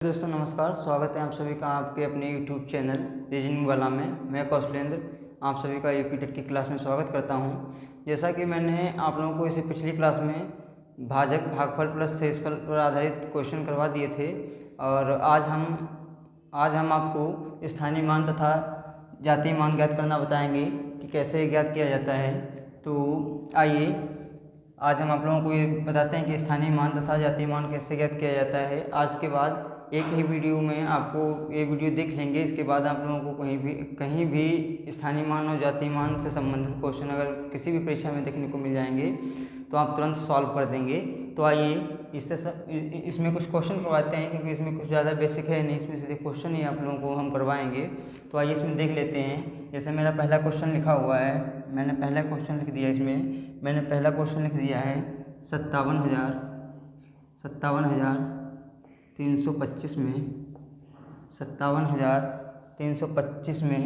दोस्तों नमस्कार, स्वागत है आप सभी का आपके अपने यूट्यूब चैनल रीजनिंग वाला में। मैं कौशलेंद्र आप सभी का यूपी टेट की क्लास में स्वागत करता हूं। जैसा कि मैंने आप लोगों को इसे पिछली क्लास में भाजक भागफल प्लस शेषफल पर आधारित क्वेश्चन करवा दिए थे और आज हम आपको स्थानीय मान तथा जातीय मान ज्ञात करना बताएंगे कि कैसे ज्ञात किया जाता है। तो आइए आज हम आप लोगों को ये बताते हैं कि स्थानीय मान तथा जातीय मान कैसे ज्ञात किया जाता है। आज के बाद एक ही वीडियो में आपको ये वीडियो देख लेंगे, इसके बाद आप लोगों को कहीं भी स्थानीय मान और जातीय मान से संबंधित क्वेश्चन अगर किसी भी परीक्षा में देखने को मिल जाएंगे तो आप तुरंत सॉल्व कर देंगे। तो आइए इसमें कुछ क्वेश्चन करवाते हैं, क्योंकि इसमें कुछ ज़्यादा बेसिक है नहीं, इसमें सीधे क्वेश्चन ही आप लोगों को हम करवाएंगे। तो आइए इसमें देख लेते हैं। जैसे मेरा पहला क्वेश्चन लिखा हुआ है, मैंने पहला क्वेश्चन लिख दिया। इसमें मैंने पहला क्वेश्चन लिख दिया है 57,325 में 57,325 में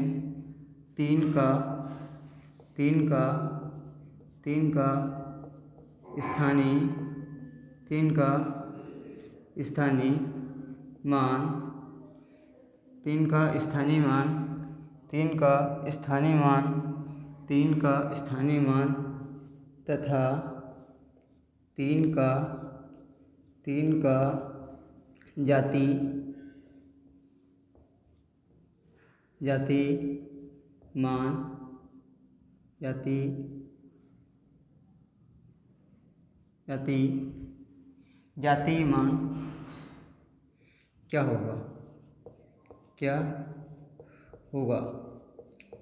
तीन का स्थानीय मान तथा तीन का जाति मान क्या होगा।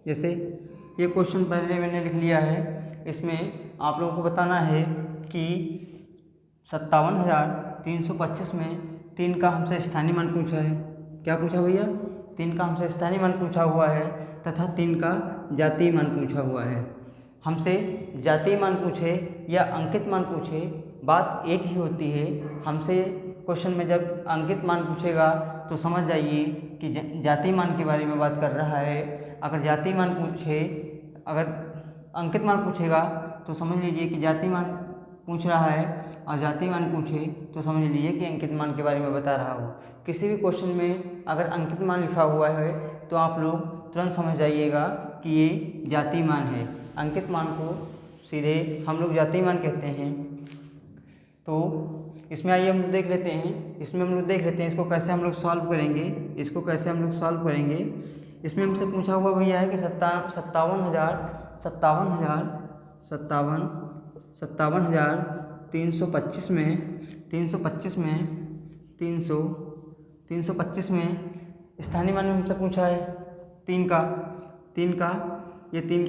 जैसे ये क्वेश्चन पहले मैंने लिख लिया है। इसमें आप लोगों को बताना है कि 57,325 में तीन का हमसे स्थानीय मान पूछा है। क्या पूछा भैया? तीन का हमसे स्थानीय मान पूछा हुआ है तथा तीन का जातीय मान पूछा हुआ है। हमसे जातीय मान पूछे या अंकित मान पूछे, बात एक ही होती है। हमसे क्वेश्चन में जब अंकित मान पूछेगा तो समझ जाइए कि जातीय मान के बारे में बात कर रहा है। अगर अंकित मान पूछेगा तो समझ लीजिए कि जातीय मान पूछ रहा है, और जातीय मान पूछे तो समझ लीजिए कि अंकित मान के बारे में बता रहा हो। किसी भी क्वेश्चन में अगर अंकित मान लिखा हुआ है तो आप लोग तुरंत समझ जाइएगा कि ये जातीय मान है। अंकित मान को सीधे हम लोग जातीय मान कहते हैं। तो इसमें आइए हम लोग देख लेते हैं। इसको कैसे हम लोग सॉल्व करेंगे। इसमें हमसे पूछा हुआ भैया है कि 57,325 में स्थानीय मान में हमसे पूछा है तीन का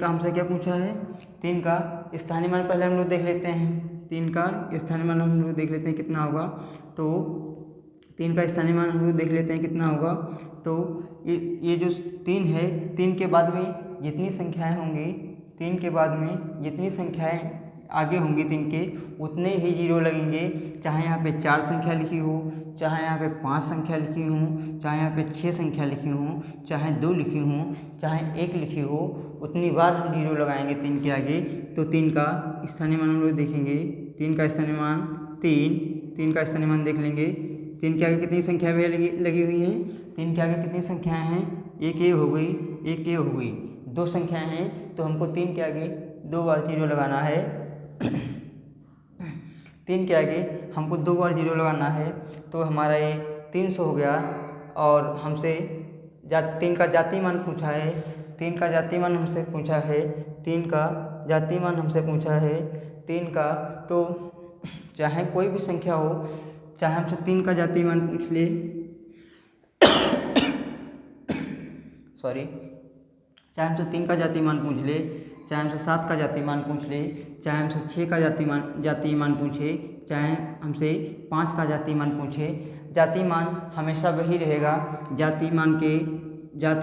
हमसे क्या पूछा है? तीन का स्थानीय मान पहले हम लोग देख लेते हैं। तीन का स्थानीय मान हम लोग देख लेते हैं कितना होगा। तो तीन का स्थानीय मान हम लोग देख लेते हैं कितना होगा। तो ये जो तीन है, तीन के बाद में जितनी संख्याएं होंगी, तीन के बाद में जितनी संख्याएं आगे होंगी तीन के, उतने ही जीरो लगेंगे। चाहे यहाँ पे 4 संख्या लिखी हो, चाहे यहाँ पे 5 संख्या लिखी हो, चाहे यहाँ पे 6 संख्या लिखी हो, चाहे 2 लिखी हो, चाहे 1 लिखी हो, उतनी बार हम जीरो लगाएंगे तीन के आगे। तो तीन का स्थानीय मान हम लोग देखेंगे। तीन का स्थानीय मान देख लेंगे। तीन के आगे कितनी संख्या लगी हुई हैं? तीन के आगे कितनी संख्याएं हैं? एक ये हो गई, दो संख्याएं हैं, तो हमको तीन के आगे 2 बार जीरो लगाना है। तीन के आगे हमको 2 बार जीरो लगाना है, तो हमारा ये 300 हो गया। और हमसे तीन का जातीय मान पूछा है। तीन का जातीय मान हमसे पूछा है। तीन का तो चाहे कोई भी संख्या हो, चाहे हमसे तीन का जातीय मान पूछ ले चाहे हमसे 3 का जातीय मान पूछ ले, चाहे हमसे 7 का जातीय मान पूछ ले, चाहे हमसे 6 का जातीय मान पूछे, चाहे हमसे 5 का जातीय मान पूछे, जातीय मान हमेशा वही रहेगा। जातीय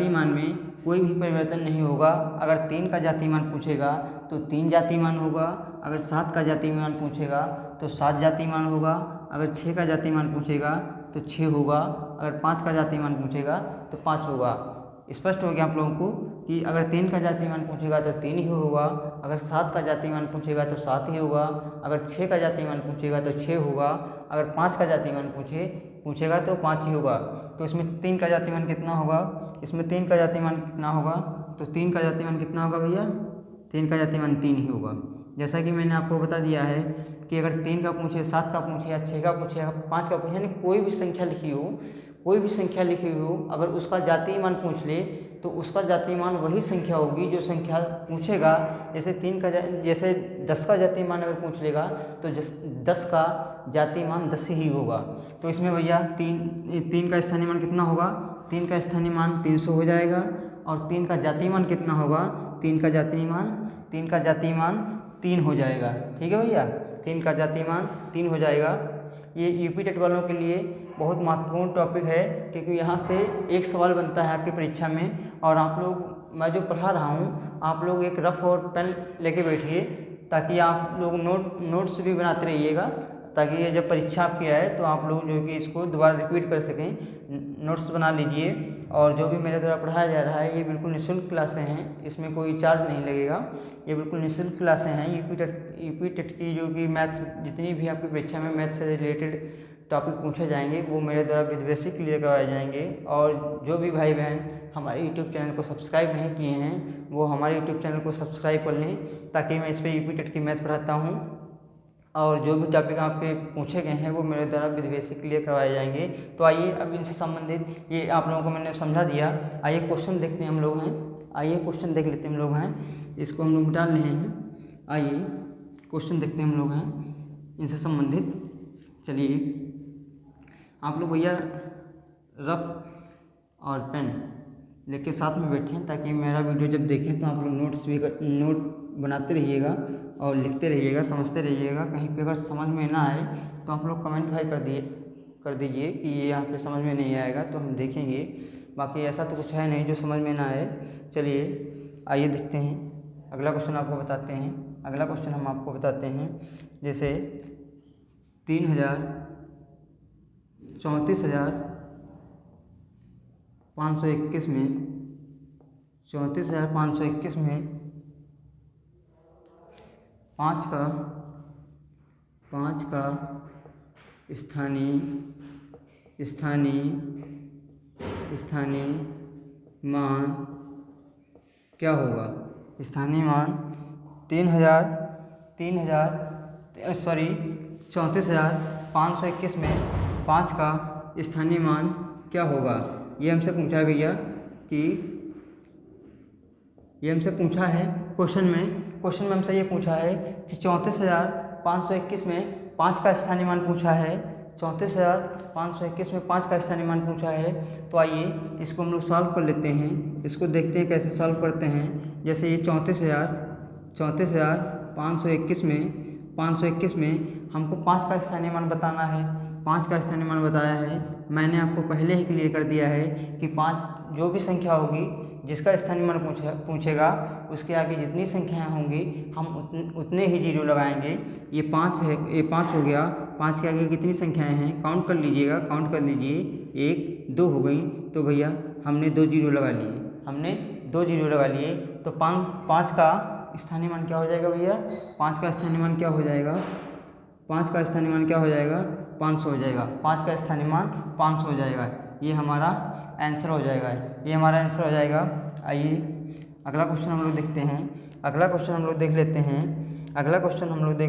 मान में कोई भी परिवर्तन नहीं होगा। अगर 3 का जातीय मान पूछेगा तो 3 जातीय मान होगा। अगर 7 का जातीय मान पूछेगा तो 7 जातीय मान होगा। अगर 6 का जातीय मान पूछेगा तो 6 होगा। अगर 5 का जातीय मान पूछेगा तो 5 होगा। स्पष्ट हो गया आप लोगों को कि अगर 3 का जातीय मान पूछेगा तो 3 ही होगा, अगर 7 का जातीय मान पूछेगा तो 7 ही होगा, अगर 6 का जातीय मान पूछेगा तो 6 होगा, अगर 5 का जातीय मान पूछे पूछेगा तो 5 ही होगा। तो इसमें 3 का जातिमान कितना होगा, इसमें 3 का जातिमान कितना होगा, तो 3 का जातिमान कितना होगा भैया, 3 का जातिमान 3 ही होगा। जैसा कि मैंने आपको बता दिया है कि अगर 3 का पूछे, 7 का पूछे, या 6 का पूछे, या 5 का पूछे, यानी कोई भी संख्या लिखी हो, कोई भी संख्या लिखी हो, अगर उसका जातीय मान पूछ ले तो उसका जातीय मान वही संख्या होगी जो संख्या पूछेगा। जैसे 10 का जातीय मान अगर पूछ लेगा तो 10 का जातीय मान 10 ही होगा। तो इसमें भैया 3 का स्थानीय मान कितना होगा, 3 का स्थानीय मान 300 हो जाएगा। और 3 का जातीय मान कितना होगा, 3 का जातीय मान 3 हो जाएगा। ठीक है भैया, 3 का जातीय मान 3 हो जाएगा। ये यूपी टेट वालों के लिए बहुत महत्वपूर्ण टॉपिक है, क्योंकि यहाँ से एक सवाल बनता है आपकी परीक्षा में। और आप लोग, मैं जो पढ़ा रहा हूँ, आप लोग एक रफ और पेन लेके बैठिए, ताकि आप लोग नोट्स भी बनाते रहिएगा, ताकि ये जब परीक्षा आपकी आए तो आप लोग जो कि इसको दोबारा रिपीट कर सकें। नोट्स बना लीजिए। और जो भी मेरे द्वारा पढ़ाया जा रहा है ये बिल्कुल निःशुल्क क्लासें हैं, इसमें कोई चार्ज नहीं लगेगा, ये बिल्कुल निःशुल्क क्लासें हैं। यूपी टेट की जो कि मैथ्स, जितनी भी आपकी परीक्षा में मैथ्स से रिलेटेड टॉपिक पूछे जाएंगे वो मेरे द्वारा विद बेसिक क्लियर करवाए जाएंगे। और जो भी भाई बहन हमारे यूट्यूब चैनल को सब्सक्राइब नहीं किए हैं वो हमारे यूट्यूब चैनल को सब्सक्राइब कर लें, ताकि मैं इस पर यूपी टेट की मैथ पढ़ाता हूँ। और जो भी टॉपिक आपके पूछे गए हैं वो मेरे द्वारा विद बेसिक क्लियर करवाए जाएंगे। तो आइए अब इनसे संबंधित ये आप लोगों को मैंने समझा दिया। आइए क्वेश्चन देखते हैं हम लोग हैं, आइए क्वेश्चन देख लेते हैं हम लोग हैं। इसको हम लोग मिटा रहे हैं। आइए क्वेश्चन देखते हैं हम लोग हैं इनसे संबंधित। चलिए आप लोग भैया रफ और पेन लेके साथ में बैठें, ताकि मेरा वीडियो जब देखें तो आप लोग नोट बनाते रहिएगा और लिखते रहिएगा, समझते रहिएगा। कहीं पे अगर समझ में ना आए तो आप लोग कमेंट भाई कर दीजिए कि ये यहाँ पे समझ में नहीं आएगा, तो हम देखेंगे। बाकी ऐसा तो कुछ है नहीं जो समझ में ना आए। चलिए आइए देखते हैं, अगला क्वेश्चन आपको बताते हैं। अगला क्वेश्चन हम आपको बताते हैं, जैसे 34,521 में 34,521 में 5 का स्थानीय मान क्या होगा। स्थानीय मान 34,521 में 5 का स्थानीय मान क्या होगा। ये हमसे पूछा है भैया कि ये हमसे पूछा है क्वेश्चन में हमसे ये पूछा है कि 34,521 में 5 का स्थानीय मान पूछा है। 34,521 में 5 का स्थानीय मान पूछा है। तो आइए इसको हम लोग सॉल्व कर लेते हैं, इसको देखते हैं कैसे सॉल्व करते हैं। जैसे ये 34,521 में हमको 5 का स्थानीय मान बताना है। 5 का स्थानीय मान बताया है, मैंने आपको पहले ही क्लियर कर दिया है कि 5 जो भी संख्या होगी जिसका स्थानीय मान पूछेगा उसके आगे जितनी संख्याएं होंगी हम उतने ही जीरो लगाएंगे। ये 5 है, ये 5 हो गया। 5 के आगे कितनी संख्याएं हैं काउंट कर लीजिएगा, काउंट कर लीजिए। 1 2 हो गई, तो भैया हमने 2 जीरो लगा लिए। तो 5 का स्थानीय मान क्या हो जाएगा भैया, 5 का स्थानीय मान क्या हो जाएगा, 5 का स्थानीय मान क्या हो जाएगा, 500 हो जाएगा। 5 का स्थानीय मान 500 हो जाएगा। ये हमारा आंसर हो जाएगा, ये हमारा आंसर हो जाएगा। आइए अगला क्वेश्चन हम लोग देखते हैं। अगला क्वेश्चन हम लोग देख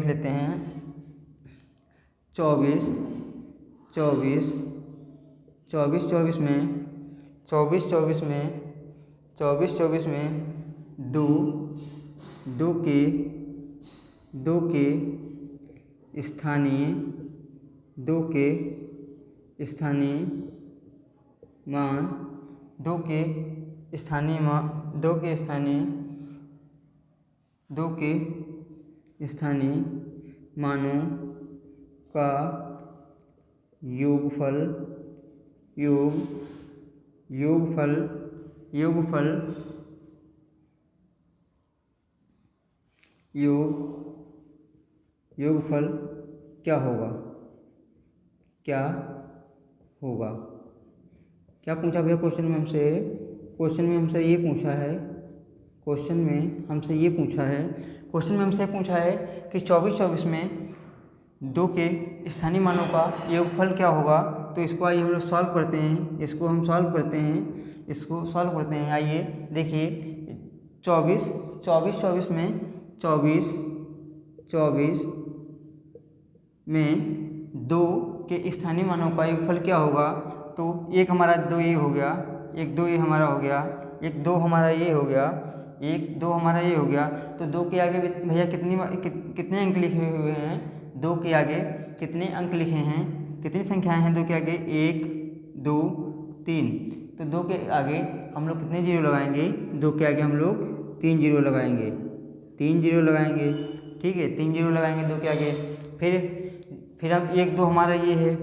लेते हैं 24 में 2 के स्थानीय मानों का योगफल क्या होगा। क्या पूछा भैया क्वेश्चन में हमसे ये पूछा है कि 24 में 2 के स्थानीय मानों का योगफल क्या होगा। तो इसको आइए हम लोग सॉल्व करते हैं, इसको हम सॉल्व करते हैं, इसको सॉल्व करते हैं। आइए देखिए 24 24 24 में 24 24 में 2 के स्थानीय मानों का योगफल क्या होगा? तो एक हमारा 2 ये हो गया, एक 2 ये हमारा हो गया, एक 2 हमारा ये हो गया, एक 2 हमारा ये हो गया। तो 2 के आगे भैया कितने अंक लिखे हुए हैं? 2 के आगे कितने अंक लिखे हैं, कितनी संख्याएं हैं 2 के आगे? 1 2 3। तो 2 के आगे हम लोग कितने जीरो लगाएंगे? 2 के आगे हम लोग 3 जीरो लगाएंगे, 3 जीरो लगाएंगे, ठीक है, 3 जीरो लगाएंगे 2 के आगे। फिर हम 1 2 हमारा ये है,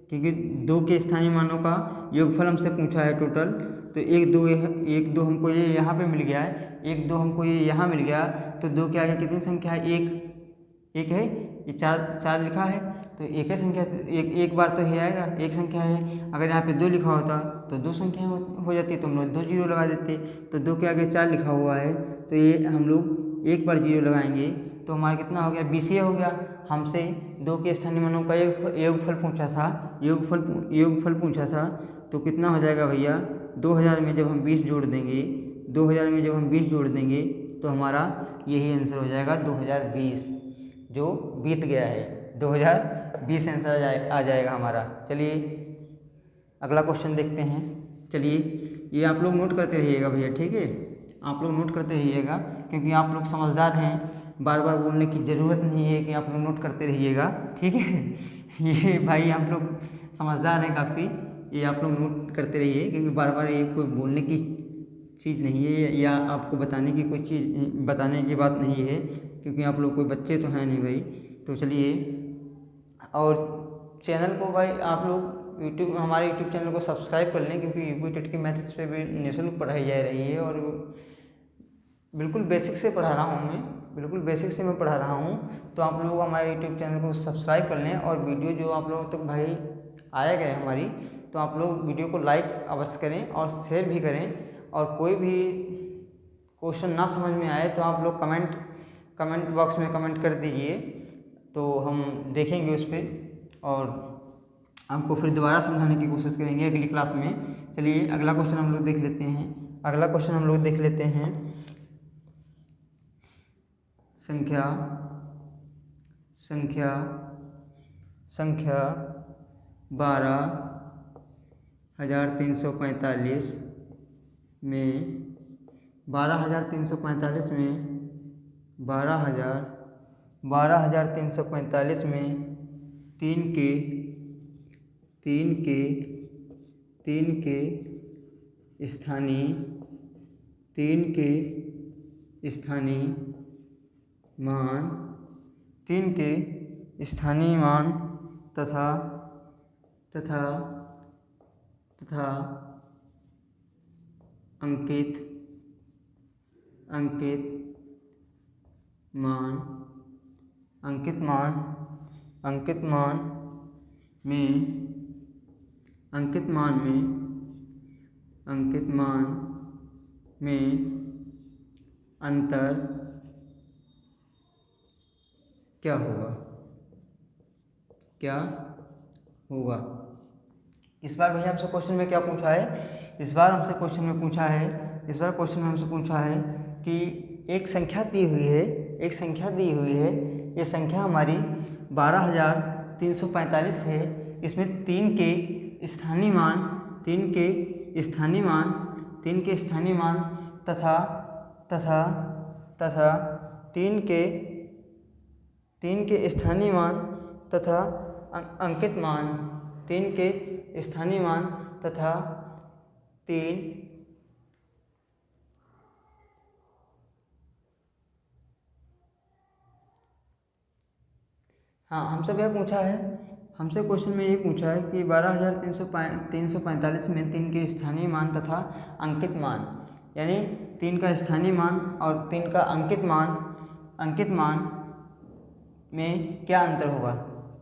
क्योंकि 2 के स्थानीय मानों का योगफल हमसे पूछा है टोटल। तो 1 2 हमको ये यहाँ पे मिल गया है, 1 2 हमको ये यहाँ मिल गया। तो 2 के आगे कितनी संख्या है? एक है, ये 4 लिखा है, तो एक है संख्या, एक बार तो ये आएगा, एक संख्या है। अगर यहाँ पे 2 लिखा होता तो 2 संख्या हो जाती, तो हम लोग 2 जीरो लगा देते। तो 2 के आगे 4 लिखा हुआ है, तो ये हम लोग एक बार जीरो लगाएंगे, तो हमारा कितना हो गया? 20 हो गया। हमसे 2 के स्थानीय मानों का योगफल पूछा था, योगफल पूछा था। तो कितना हो जाएगा भैया? 2000 में जब हम 20 जोड़ देंगे, 2000 में जब हम 20 जोड़ देंगे तो हमारा यही आंसर हो जाएगा 2020, जो बीत गया है। 2020 आंसर आ जाएगा हमारा। चलिए अगला क्वेश्चन देखते हैं। चलिए ये आप लोग नोट करते रहिएगा भैया, ठीक है, आप लोग नोट करते रहिएगा, क्योंकि आप लोग समझदार हैं, बार बार बोलने की ज़रूरत नहीं है कि आप लोग नोट करते रहिएगा, ठीक है। ये भाई आप लोग समझदार हैं काफ़ी, ये आप लोग नोट करते रहिए, क्योंकि बार बार ये कोई बोलने की चीज़ नहीं है, या आपको बताने की कोई चीज़, बताने की बात नहीं है, क्योंकि आप लोग कोई बच्चे तो हैं नहीं भाई। तो चलिए, और चैनल को भाई आप लोग हमारे यूट्यूब चैनल को सब्सक्राइब कर लें, क्योंकि यूपी टेट की मैथ्स पे भी निःशुल्क पढ़ाई जा रही है, और बिल्कुल बेसिक से पढ़ा रहा हूँ मैं, बिल्कुल बेसिक से मैं पढ़ा रहा हूँ। तो आप लोग हमारे यूट्यूब चैनल को सब्सक्राइब कर लें, और वीडियो जो आप लोगों तक भाई आया गया हमारी, तो आप लोग वीडियो को लाइक अवश्य करें और शेयर भी करें। और कोई भी क्वेश्चन ना समझ में आए तो आप लोग कमेंट बॉक्स में कमेंट कर दीजिए, तो हम देखेंगे उस पर और आपको फिर दोबारा समझाने की कोशिश करेंगे अगली क्लास में। चलिए अगला क्वेश्चन हम लोग देख लेते हैं। अगला क्वेश्चन हम लोग देख लेते हैं। संख्या 12,345 में 12,345 में 3 के स्थानीय मान तथा अंकित मान में अंतर क्या होगा? इस बार भैया हमसे क्वेश्चन में क्या पूछा है? इस बार क्वेश्चन में हमसे पूछा है कि एक संख्या दी हुई है, ये संख्या हमारी 12,345 है। इसमें 3 के स्थानीय मान तथा 3 के स्थानीय मान तथा अंकित मान, 3 के स्थानीय मान तथा 3 हमसे भैया पूछा है, हमसे क्वेश्चन में यही पूछा है कि 12,345 में 3 के स्थानीय मान तथा अंकित मान, यानी 3 का स्थानीय मान और 3 का अंकित मान में क्या अंतर होगा?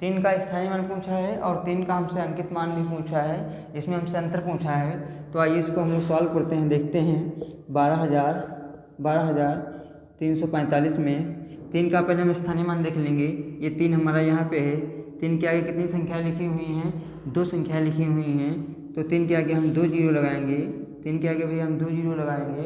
3 का स्थानीय मान पूछा है और 3 का हमसे अंकित मान भी पूछा है, इसमें हमसे अंतर पूछा है। तो आइए इसको हम लोग सॉल्व करते हैं, देखते हैं। 12,345 में 3 का पहले हम स्थानीय मान देख लेंगे। ये 3 हमारा यहाँ पे है, 3 के आगे कितनी संख्या लिखी हुई हैं? 2 संख्या लिखी हुई हैं। तो 3 के आगे हम 2 जीरो लगाएंगे। 3 के आगे भैया हम 2 जीरो लगाएंगे।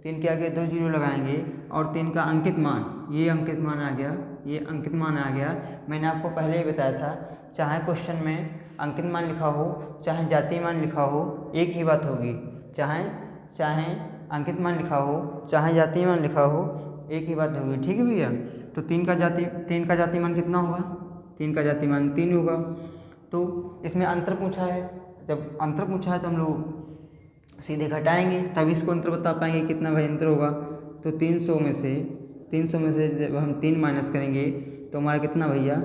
3 के आगे 2 जीरो लगाएंगे और 3 का अंकित मान, ये अंकित मान आ गया, ये अंकित मान आ गया। मैंने आपको पहले ही बताया था, चाहे क्वेश्चन में अंकित मान लिखा हो चाहे जातीय मान लिखा हो, एक ही बात होगी। चाहे अंकित मान लिखा हो चाहे जातीय मान लिखा हो, एक ही बात होगी। ठीक है भैया। तो 3 का जातीय मान कितना होगा? 3 का जातीय मान 3 होगा। तो इसमें अंतर पूछा है, जब अंतर पूछा है तो हम लोग सीधे घटाएंगे तभी इसको अंतर बता पाएंगे कितना भाई अंतर होगा। तो 300 में से जब हम 3 माइनस करेंगे तो हमारा कितना भैया?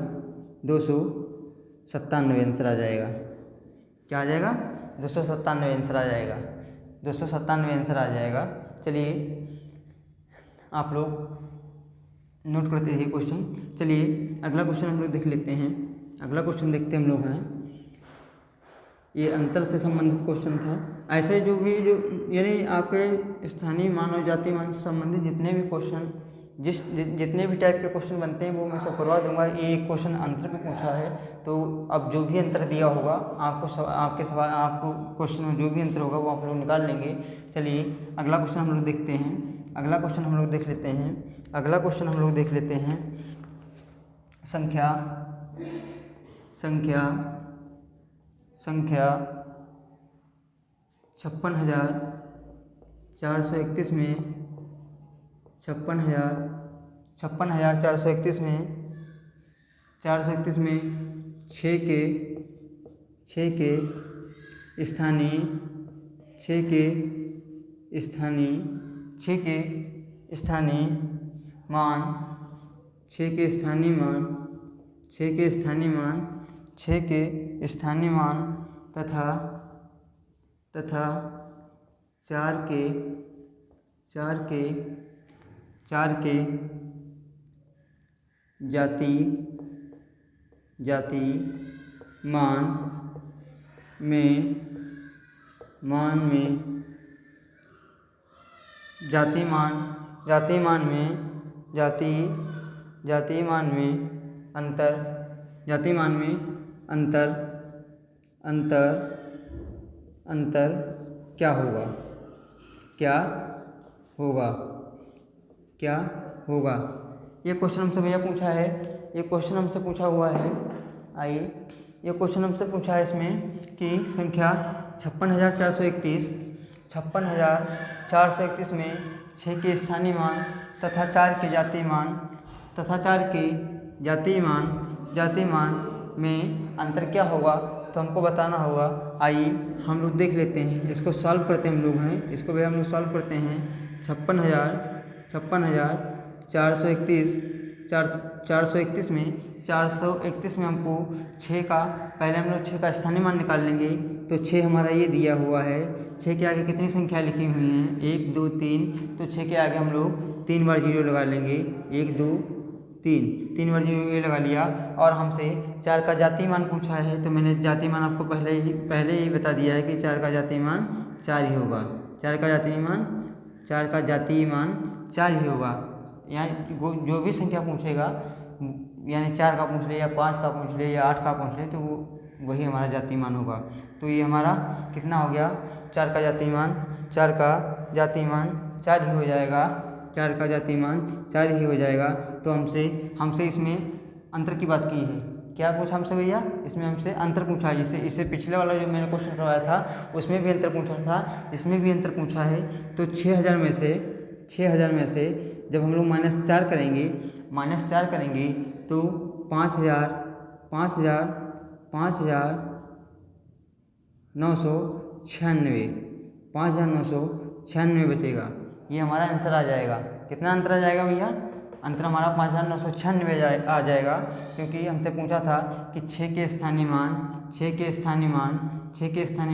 297 आंसर आ जाएगा। क्या आ जाएगा? 297 आंसर आ जाएगा। 297 आंसर आ जाएगा। चलिए आप लोग नोट करते हैं क्वेश्चन। चलिए अगला क्वेश्चन हम लोग देख लेते हैं। अगला क्वेश्चन देखते हम लोग हैं, ये अंतर से संबंधित क्वेश्चन था। ऐसे जो यानी आपके स्थानीय मान और जातीय मान से संबंधित जितने भी क्वेश्चन जितने भी टाइप के क्वेश्चन बनते हैं वो मैं सब करवा दूंगा। ये एक क्वेश्चन अंतर पे पूछा है, तो अब जो भी अंतर दिया होगा आपको क्वेश्चन में जो भी अंतर होगा वो आप लोग निकाल लेंगे। चलिए अगला क्वेश्चन हम लोग देखते हैं। अगला क्वेश्चन हम लोग देख लेते हैं। संख्या 56,431 में 431 में 6 के स्थानीय मान तथा 4 के जातीय मान में अंतर क्या होगा? ये क्वेश्चन हमसे भैया पूछा है, ये क्वेश्चन हमसे पूछा हुआ है। आइए ये क्वेश्चन हमसे पूछा है इसमें कि संख्या 56,431 में 6 के स्थानीय मान तथा 4 के जातीय मान में अंतर क्या होगा, तो हमको बताना होगा। आइए हम लोग देख लेते हैं, इसको सॉल्व करते हैं हम लोग हैं। इसको भैया हम लोग सॉल्व करते हैं। 431 में 431 में हमको 6 का, पहले हम लोग 6 का स्थानीय मान निकाल लेंगे। तो 6 हमारा ये दिया हुआ है। 6 के आगे कितनी संख्या लिखी हुई हैं? 1 2 3। तो 6 के आगे हम लोग 3 बार जीरो लगा लेंगे। 1 2 3 बार जीरो ये लगा लिया। और हमसे 4 का जातीय मान पूछा है, तो मैंने जातीय मान आपको पहले ही बता दिया है कि 4 का जातीय मान 4 ही होगा। 4 का जातीय मान 4 ही होगा। यहाँ जो भी संख्या पूछेगा, यानी 4 का पूछ ले या 5 का पूछ ले या 8 का पूछ ले, तो वो वही हमारा जातीय मान होगा। तो ये हमारा कितना हो गया? 4 का जातीय मान 4 ही हो जाएगा। 4 का जातीय मान 4 ही हो जाएगा। तो हमसे इसमें अंतर की बात की है। क्या पूछा हमसे भैया? इसमें हमसे अंतर पूछा है। जैसे इससे पिछले वाला जो मैंने क्वेश्चन करवाया था उसमें भी अंतर पूछा था, इसमें भी अंतर पूछा है। तो 6,000 में से जब हम लोग -4 करेंगे तो 5,996 बचेगा। ये हमारा आंसर आ जाएगा। कितना अंतर आ जाएगा भैया? अंतर हमारा 5,996 आ जाएगा, क्योंकि हमसे पूछा था कि 6 के स्थानीय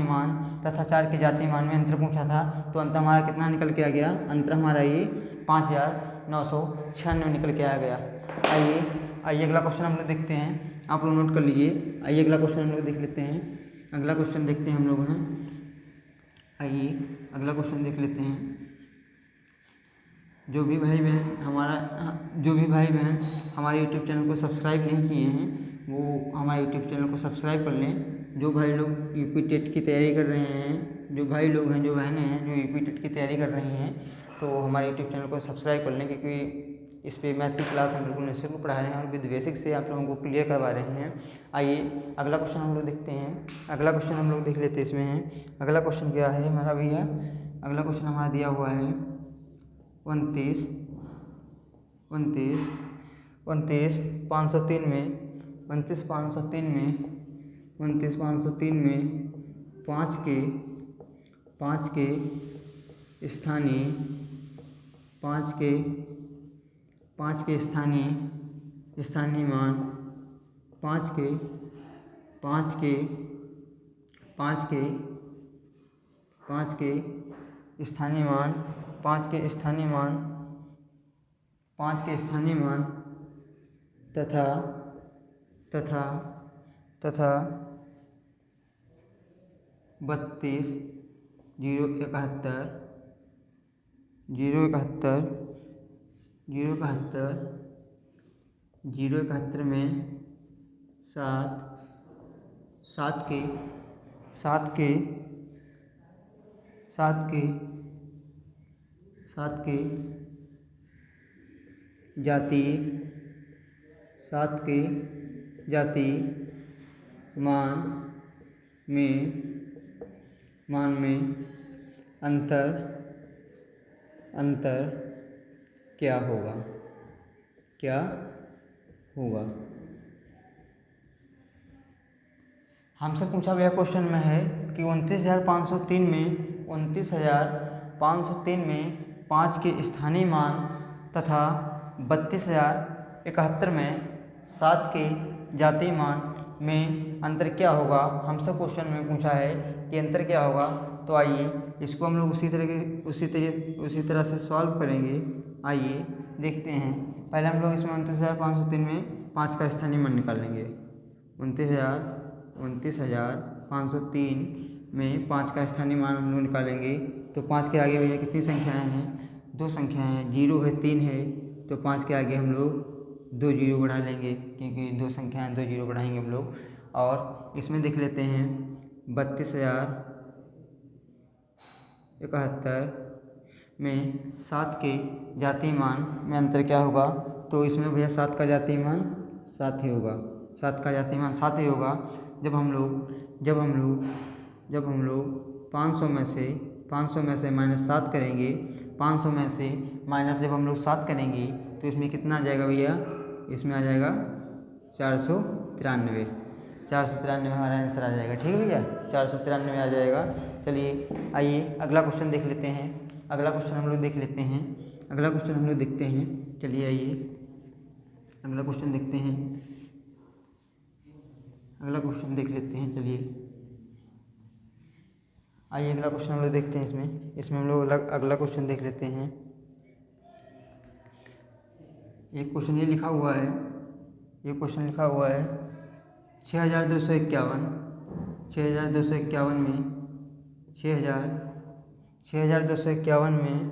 मान तथा 4 के जातीय मान में अंतर पूछा था। तो अंतर हमारा कितना निकल के आ गया? अंतर हमारा ये 5,996 निकल के आ गया। आइए अगला क्वेश्चन हम लोग देखते हैं। आप लोग नोट कर लीजिए। आइए अगला क्वेश्चन हम लोग देख लेते हैं। अगला क्वेश्चन देखते हैं हम लोग हैं। आइए अगला क्वेश्चन देख लेते हैं। जो भी भाई बहन हमारे यूट्यूब चैनल को सब्सक्राइब नहीं किए हैं वो हमारे यूट्यूब चैनल को सब्सक्राइब कर लें। जो भाई लोग यूपी टेट की तैयारी कर रहे हैं, जो भाई लोग हैं, जो बहनें हैं जो यूपी टेट की तैयारी कर रही हैं, तो हमारे यूट्यूब चैनल को सब्सक्राइब कर लें, क्योंकि इस पे मैथ की क्लास हम बिल्कुल निःशुल्क को पढ़ा रहे हैं और विद बेसिक से आप लोगों को क्लियर करवा रहे हैं। आइए अगला क्वेश्चन हम लोग देखते हैं। अगला क्वेश्चन हम लोग देख लेते हैं। इसमें है अगला क्वेश्चन क्या है हमारा भैया। अगला क्वेश्चन हमारा दिया हुआ है 29 503 में 5 के स्थानीय 5 के स्थानीय मान 5 के स्थानीय मान 5 के स्थानीय मान तथा 32 071 में 7 के जाति मान में अंतर क्या होगा। हमसे पूछा गया क्वेश्चन में है कि 29,503 में 5 के स्थानीय मान तथा 32,071 में 7 के जातीय मान में अंतर क्या होगा। हमसे क्वेश्चन में पूछा है कि अंतर क्या होगा। तो आइए इसको हम लोग उसी तरह से सॉल्व करेंगे। आइए देखते हैं। पहले हम लोग इसमें 29,503 में 5 का स्थानीय मान निकालेंगे। 29,503 में 5 का स्थानीय मान हम लोग निकालेंगे। तो 5 के आगे भैया कितनी संख्याएं हैं? 2 संख्याएं हैं, 0 है 3 है। तो 5 के आगे हम लोग 2 जीरो बढ़ा लेंगे, क्योंकि 2 संख्याएं 2 जीरो बढ़ाएंगे हम लोग। और इसमें देख लेते हैं 32,071 में 7 के जातीय मान में अंतर क्या होगा। तो इसमें भैया 7 का जातीय मान 7 ही होगा। 7 का जातीय मान 7 ही होगा। जब हम लोग 500 में से -7 करेंगे, 500 में से माइनस जब हम लोग 7 करेंगे तो इसमें कितना आ जाएगा भैया? इसमें आ जाएगा 493 हमारा आंसर आ जाएगा। ठीक है भैया, 493 आ जाएगा। चलिए आइए अगला क्वेश्चन देख लेते हैं। अगला क्वेश्चन हम लोग देखते हैं। चलिए आइए अगला क्वेश्चन देखते हैं। चलिए आइए अगला क्वेश्चन हम लोग देखते हैं। इसमें हम लोग अगला क्वेश्चन देख लेते हैं। एक क्वेश्चन ये लिखा हुआ है 6,251 में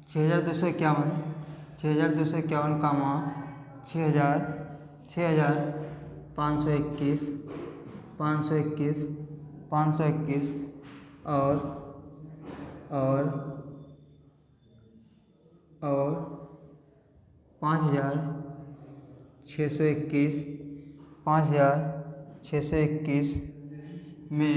6,251 कामा 6,521 और 5,621 में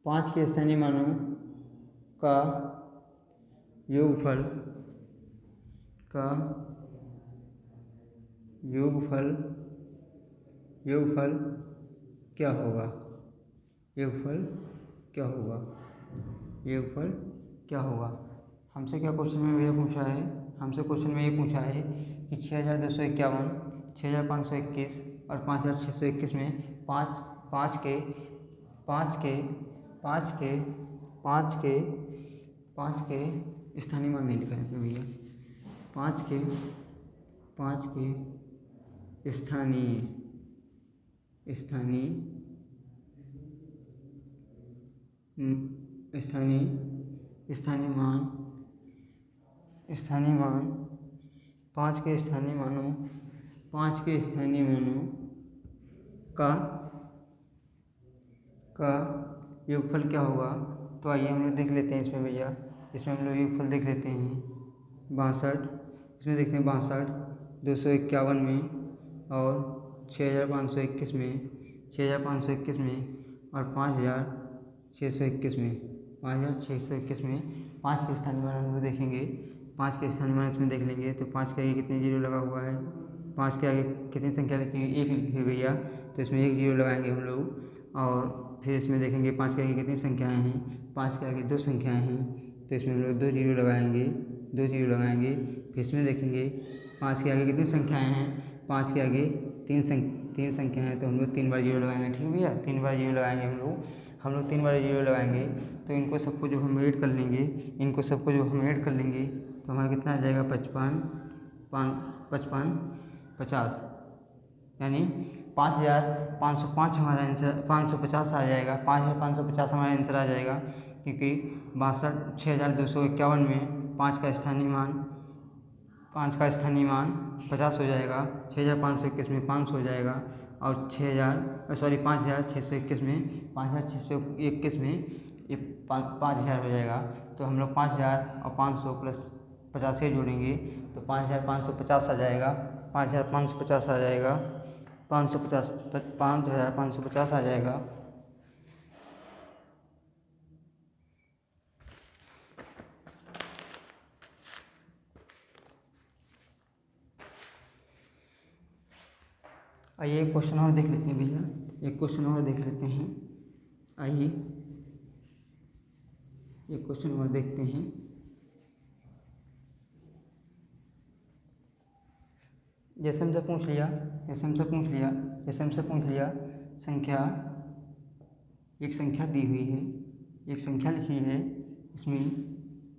5 के स्थानीय मानों का योगफल क्या होगा। हमसे क्या क्वेश्चन में ये पूछा है? हमसे क्वेश्चन में ये पूछा है कि 6,251, 6,521 और 5,621 में 5 के स्थानीय मान नहीं लिखा है भैया। 5 के स्थानीय स्थानीय स्थानीय स्थानीय मान पाँच के स्थानीय मानों का योगफल क्या होगा। तो आइए हम लोग देख लेते हैं इसमें भैया, इसमें हम लोग योगफल देख लेते हैं। 62, इसमें देखते हैं 62 251 में और 6521 में, 6521 में और 5621 में, 5621 में 5 के स्थानीय मान हम लोग देखेंगे। 5 के स्थानीय मान इसमें देख लेंगे तो 5 के आगे कितने जीरो लगा हुआ है, 5 के आगे कितनी संख्या लिखी है, 1 लिखी है भैया, तो इसमें 1 जीरो लगाएंगे हम लोग। और फिर इसमें देखेंगे 5 के आगे कितनी संख्याएं हैं, 5 के आगे 2 संख्याएं हैं, तो इसमें हम लोग 2 जीरो लगाएंगे, 2 जीरो लगाएंगे। फिर इसमें देखेंगे 5 के आगे कितनी संख्याएं हैं, 5 के आगे 3 संख्याएं हैं, तो हम लोग 3 बार जीरो लगाएंगे। ठीक है भैया, 3 बार जीरो लगाएंगे हम लोग 3 बार जीरो लगाएंगे। तो इनको सबको जब हम ऐड कर लेंगे, तो हमारा कितना आ जाएगा 55 50, यानी 5505 हमारा आंसर 550 आ जाएगा। 5550 हमारा आंसर आ जाएगा, क्योंकि 62,251 में 5 का स्थानीय मान 50 हो जाएगा। 6521 में 500 हो जाएगा और 5621 में 5621 में ये 5000 हो जाएगा। तो हम लोग 5000 और 500 प्लस 85 जोड़ेंगे तो 5550 आ जाएगा। 5550 आ जाएगा, 5550 आ जाएगा। आइए एक क्वेश्चन और देख लेते हैं भैया, एक क्वेश्चन और देख लेते हैं। आइए एक क्वेश्चन और देखते हैं। जैसे हमसे पूछ लिया एक संख्या दी हुई है, एक संख्या लिखी है, इसमें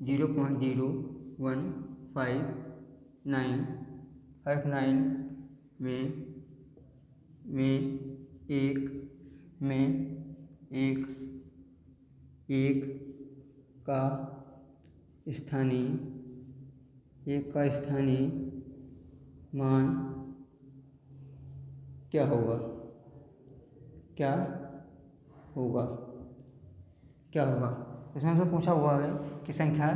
0.0159 में एक का स्थानीय मान क्या होगा। इसमें हमसे पूछा हुआ है कि संख्या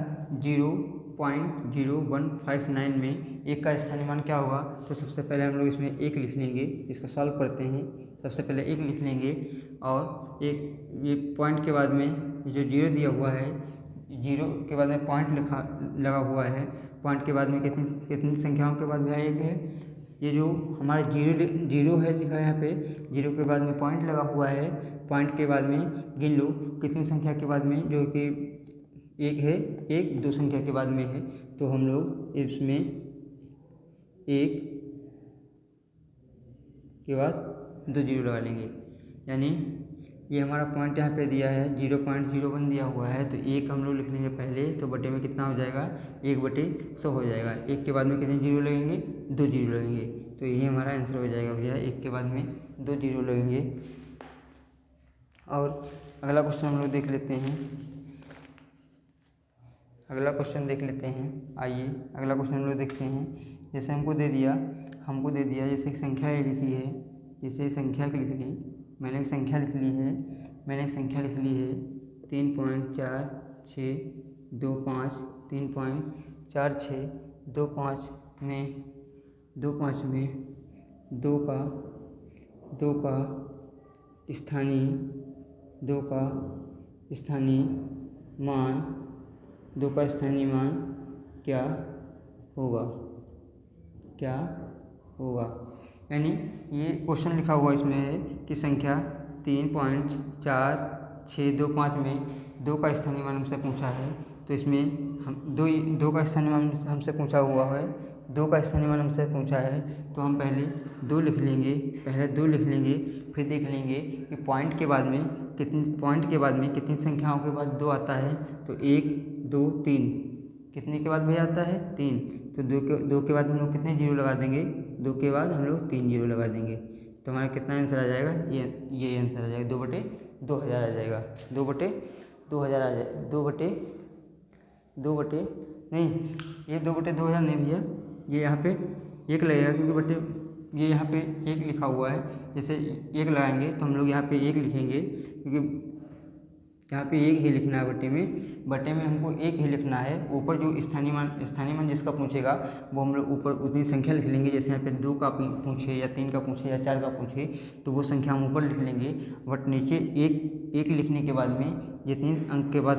0.0159 में एक का स्थानीय मान क्या होगा। तो सबसे पहले हम लोग इसमें 1 लिख लेंगे, इसको सॉल्व करते हैं। सबसे पहले 1 लिख लेंगे और ये पॉइंट के बाद में जो जीरो दिया हुआ है, जीरो के बाद में पॉइंट लगा हुआ है। पॉइंट के बाद में कितनी संख्याओं के बाद में 1 है। ये जो हमारा जीरो है लिखा है यहाँ पे, जीरो के बाद में पॉइंट लगा हुआ है। पॉइंट के बाद में गिन लो कितनी संख्या के बाद में, जो कि 1 है, 1 2 संख्या के बाद में है। तो हम लोग इसमें 1 के बाद 2 जीरो लगा लेंगे, यानी ये हमारा पॉइंट यहाँ पे दिया है 0.01 दिया हुआ है। तो 1 हम लोग लिख लेंगे पहले, तो बटे में कितना हो जाएगा 1/100 हो जाएगा। 1 के बाद में कितने जीरो लगेंगे, 2 जीरो लगेंगे। तो यही हमारा आंसर हो जाएगा भैया, 1 के बाद में 2 जीरो लगेंगे। और अगला क्वेश्चन हम लोग देख लेते हैं। आइए अगला क्वेश्चन हम लोग देखते हैं। जैसे हमको दे दिया जैसे एक संख्या लिखी है, जैसे संख्या की लिख ली, मैंने एक संख्या लिख ली है 3.4625 3.4625 में 2 का स्थानीय मान क्या होगा। यानी ये क्वेश्चन लिखा हुआ इसमें है कि संख्या 3.4625 में 2 का स्थानीय मान हमसे पूछा है। तो इसमें हम दो का स्थानीय मान हमसे पूछा हुआ है, 2 का स्थानीय मान हमसे पूछा है। तो हम पहले 2 लिख लेंगे, फिर देख लेंगे कि पॉइंट के बाद में कितनी संख्याओं के बाद 2 आता है। तो 1 2 3 कितने के बाद भैया आता है 3। तो 2 के बाद हम लोग कितने जीरो लगा देंगे, 2 के बाद हम लोग 3 जीरो लगा देंगे। तो तो हमारा कितना आंसर आ जाएगा, ये आंसर आ जाएगा 2/2000 आ जाएगा। 2/2000 आ जाए 2/2 नहीं, ये 2/2000 नहीं भैया, ये यहाँ पे 1 लगेगा, क्योंकि ये यहाँ पे 1 लिखा हुआ है। जैसे 1 लगाएंगे तो हम लोग यहाँ पे 1 लिखेंगे, क्योंकि यहाँ पे 1 ही लिखना है बटे में हमको 1 ही लिखना है। ऊपर जो स्थानीय मान जिसका पूछेगा वो हम लोग ऊपर उतनी संख्या लिख लेंगे। जैसे यहाँ पे 2 का पूछे या 3 का पूछे या 4 का पूछे तो वो संख्या हम ऊपर लिख लेंगे। बट नीचे एक लिखने के बाद में जितने अंक के बाद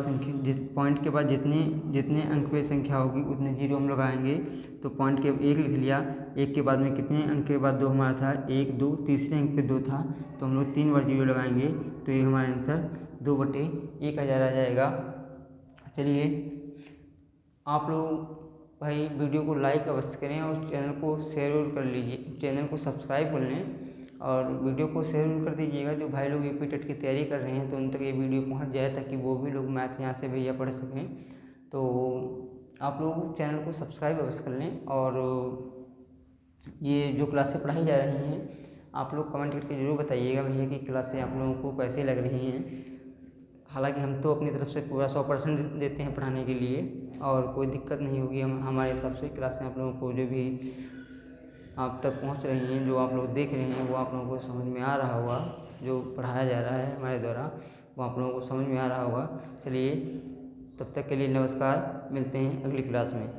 पॉइंट के बाद जितने अंक पे संख्या होगी उतने 0 हम लगाएंगे। तो पॉइंट के 1 लिख लिया, 1 के बाद में कितने अंक के बाद 2 हमारा था, 1 2, तीसरे अंक पे 2 था, तो हम लोग 3 बार 0 लगाएंगे। तो ये हमारा आंसर 2/1000 आ जाएगा। चलिए, आप लोग भाई वीडियो को लाइक अवश्य करें और चैनल को शेयर कर लीजिए, चैनल को सब्सक्राइब कर लें और वीडियो को शेयर कर दीजिएगा। जो भाई लोग यूपी टेट की तैयारी कर रहे हैं तो उन तक ये वीडियो पहुंच जाए, ताकि वो भी लोग मैथ यहाँ से भैया पढ़ सकें। तो आप लोग चैनल को सब्सक्राइब अवश्य कर लें। और ये जो क्लासें पढ़ाई जा रही हैं आप लोग कमेंट करके ज़रूर बताइएगा भैया कि क्लासें आप लोगों को कैसी लग रही हैं। हालांकि हम तो अपनी तरफ से पूरा 100% देते हैं पढ़ाने के लिए, और कोई दिक्कत नहीं होगी। हमारे हिसाब से क्लासें आप लोगों को जो भी आप तक पहुंच रही हैं, जो आप लोग देख रहे हैं वो आप लोगों को समझ में आ रहा होगा। जो पढ़ाया जा रहा है हमारे द्वारा वो आप लोगों को समझ में आ रहा होगा। चलिए, तब तक के लिए नमस्कार, मिलते हैं अगली क्लास में।